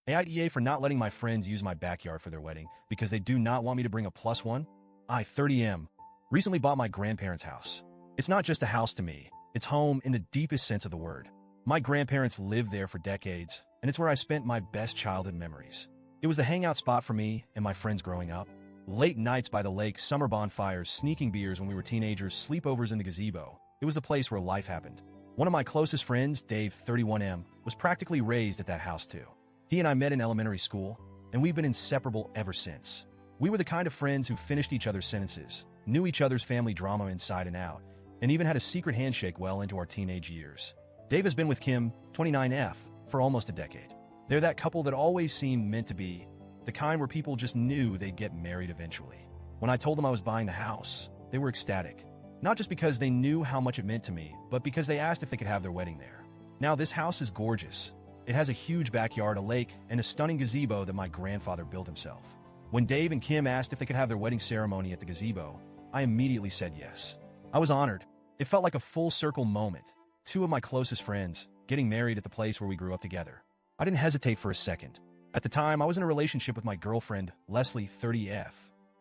AITA for not letting my friends use my backyard for their wedding because they do not want me to bring a plus one. I, 30M, recently bought my grandparents' house. It's not just a house to me, it's home in the deepest sense of the word. My grandparents lived there for decades, and it's where I spent my best childhood memories. It was the hangout spot for me and my friends growing up. Late nights by the lake, summer bonfires, sneaking beers when we were teenagers, sleepovers in the gazebo. It was the place where life happened. One of my closest friends, Dave, 31M, was practically raised at that house too. He and I met in elementary school, and we've been inseparable ever since. We were the kind of friends who finished each other's sentences, knew each other's family drama inside and out, and even had a secret handshake well into our teenage years. Dave has been with Kim, 29F, for almost a decade. They're that couple that always seemed meant to be, the kind where people just knew they'd get married eventually. When I told them I was buying the house, they were ecstatic. Not just because they knew how much it meant to me, but because they asked if they could have their wedding there. Now, this house is gorgeous. It has a huge backyard, a lake, and a stunning gazebo that my grandfather built himself. When Dave and Kim asked if they could have their wedding ceremony at the gazebo, I immediately said yes. I was honored. It felt like a full-circle moment. Two of my closest friends getting married at the place where we grew up together. I didn't hesitate for a second. At the time, I was in a relationship with my girlfriend, Leslie, 30F.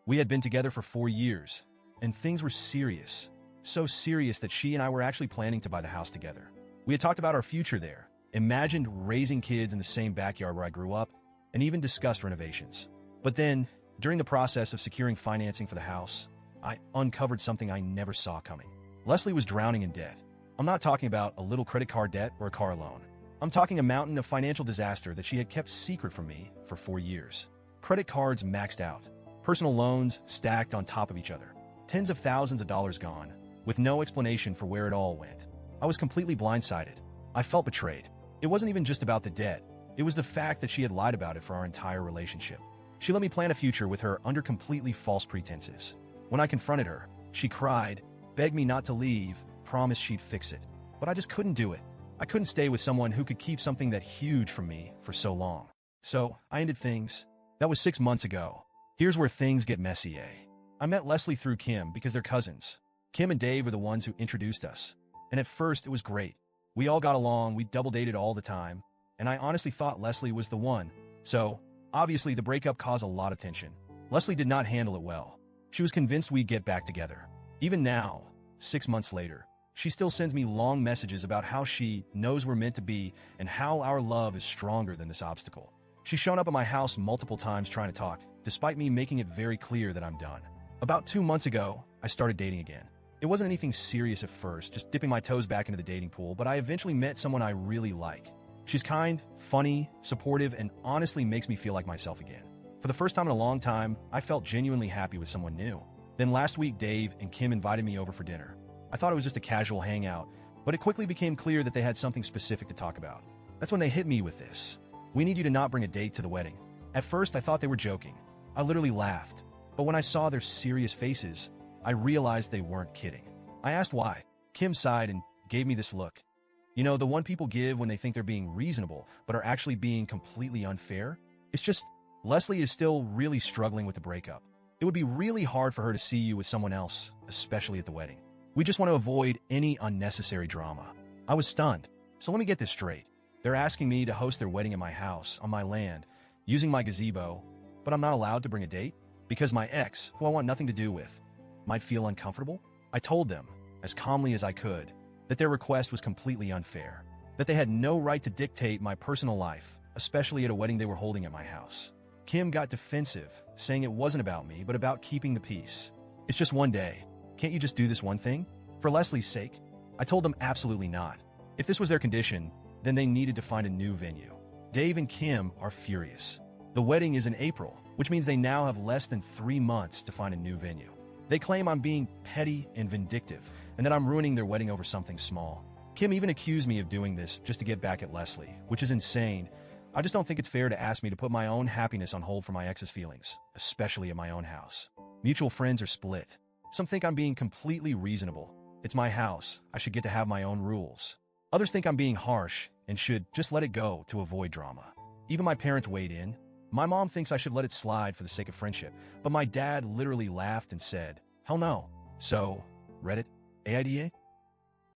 We had been together for 4 years, and things were serious. So serious that she and I were actually planning to buy the house together. We had talked about our future there, imagined raising kids in the same backyard where I grew up, and even discussed renovations. But then, during the process of securing financing for the house, I uncovered something I never saw coming. Leslie was drowning in debt. I'm not talking about a little credit card debt or a car loan. I'm talking a mountain of financial disaster that she had kept secret from me for 4 years. Credit cards maxed out, personal loans stacked on top of each other, tens of thousands of dollars gone, with no explanation for where it all went. I was completely blindsided. I felt betrayed. It wasn't even just about the debt. It was the fact that she had lied about it for our entire relationship. She let me plan a future with her under completely false pretenses. When I confronted her, she cried, begged me not to leave, promised she'd fix it. But I just couldn't do it. I couldn't stay with someone who could keep something that huge from me for so long. So I ended things. That was 6 months ago. Here's where things get messy, eh? I met Leslie through Kim because they're cousins. Kim and Dave are the ones who introduced us. And at first, it was great. We all got along, we double dated all the time, and I honestly thought Leslie was the one. So, obviously, the breakup caused a lot of tension. Leslie did not handle it well. She was convinced we'd get back together. Even now, 6 months later, she still sends me long messages about how she knows we're meant to be and how our love is stronger than this obstacle. She's shown up at my house multiple times trying to talk, despite me making it very clear that I'm done. About 2 months ago, I started dating again. It wasn't anything serious at first, just dipping my toes back into the dating pool, but I eventually met someone I really like. She's kind, funny, supportive, and honestly makes me feel like myself again. For the first time in a long time, I felt genuinely happy with someone new. Then last week, Dave and Kim invited me over for dinner. I thought it was just a casual hangout, but it quickly became clear that they had something specific to talk about. That's when they hit me with this. We need you to not bring a date to the wedding. At first, I thought they were joking. I literally laughed. But when I saw their serious faces, I realized they weren't kidding. I asked why. Kim sighed and gave me this look. You know, the one people give when they think they're being reasonable, but are actually being completely unfair? It's just, Leslie is still really struggling with the breakup. It would be really hard for her to see you with someone else, especially at the wedding. We just want to avoid any unnecessary drama. I was stunned. So let me get this straight. They're asking me to host their wedding at my house, on my land, using my gazebo, but I'm not allowed to bring a date? Because my ex, who I want nothing to do with, might feel uncomfortable? I told them, as calmly as I could, that their request was completely unfair, that they had no right to dictate my personal life, especially at a wedding they were holding at my house. Kim got defensive, saying it wasn't about me, but about keeping the peace. It's just one day. Can't you just do this one thing? For Leslie's sake? I told them absolutely not. If this was their condition, then they needed to find a new venue. Dave and Kim are furious. The wedding is in April, which means they now have less than 3 months to find a new venue. They claim I'm being petty and vindictive, and that I'm ruining their wedding over something small. Kim even accused me of doing this just to get back at Leslie, which is insane. I just don't think it's fair to ask me to put my own happiness on hold for my ex's feelings, especially at my own house. Mutual friends are split. Some think I'm being completely reasonable. It's my house. I should get to have my own rules. Others think I'm being harsh and should just let it go to avoid drama. Even my parents weighed in. My mom thinks I should let it slide for the sake of friendship, but my dad literally laughed and said, "Hell no." So, Reddit, AIDA?